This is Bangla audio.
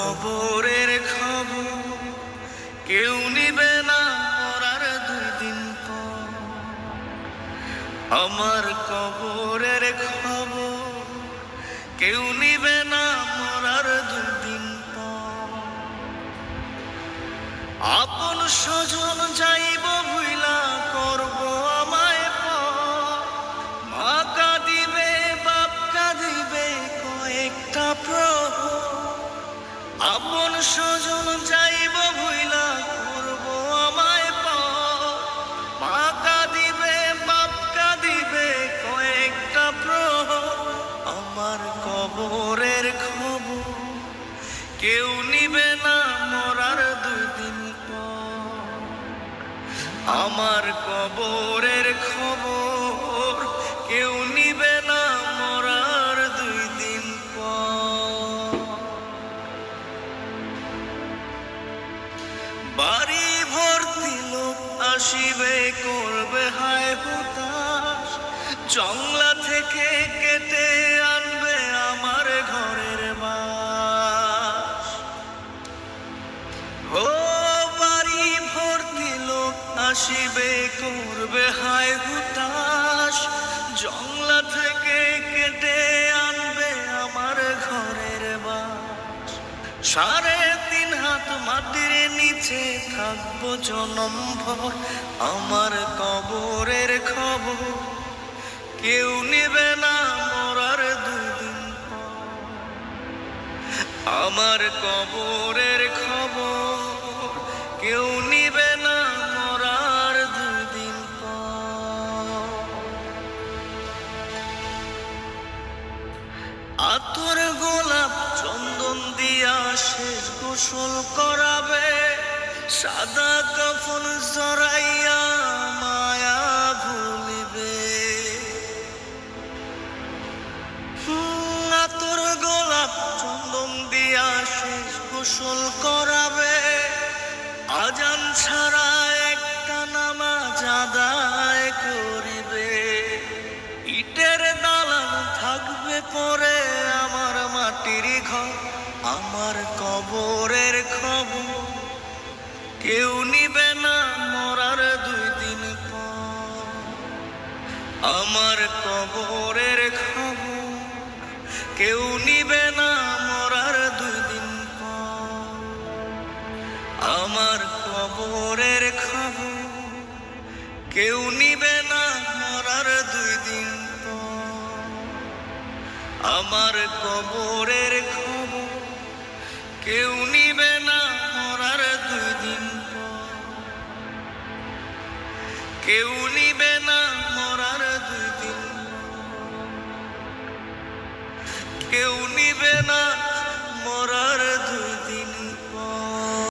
কবরের খবর কেউ নিবে না মরার 2 দিন পর। আমার কবরের খবর কেউ নিবে না মরার 2 দিন পর। আপন স্বজন যাইব ভুইলা করব আমায় পর। মা কাঁদিবে বাপ কাঁদিবে কয়েকটা প্রহর। আপন স্বজন যাইব ভুইলা করব আমায় পর। মা কাঁদিবে বাপ কাঁদিবে কয়েকটা প্রহর। আমার কবরের খবর কেউ নিবে না মরার 2 দিন পর। আমার কবরের খবর কেউ নিবে না মরার 2 দিন পর। বাড়ি ভর্তি লোক আসিবে করবে হায় হুতাশ। জংলা থেকে কেটে আনবে আমার ঘরের বাস। ও বাড়ি ভর্তি লোক আসিবে করবে হায় হুতাশ। জংলা থেকে কেটে আনবে আমার ঘরের বাস। 3.5 হাত মাটির নিচে থাকবো জনমভর। আমার কবরের খবর কেউ নেবে না মরার 2 দিন পর। আমার কবরের খবর কেউ নিবে না মরার 2 দিন পর। আতর গোলাপ চন্দন দিয়া শেষ গোসল করাবে। সাদা কাফন জড়াইয়া মায়া ভুলিবে। আতর গোলাপ চন্দন দিয়া শেষ গোসল করাবে। আজান ছাড়া একটা নামাজ আদায় করিবে। ইটের দালান থাকবে পরে আমার মাটির ঘর। আমার কবরের খবর কেউ নিবে না মরার 2 দিন পর। আমার কবরের খবর কেউ নিবে না মরার 2 দিন পর। আমার কবরের খবর কেউ নিবে না মরার 2 দিন পর। আমার কবরের খবর কেউ নিবে না মরার 2 দিন পর। কেউ নিবে না মরার 2 দিন। কেউ নিবে না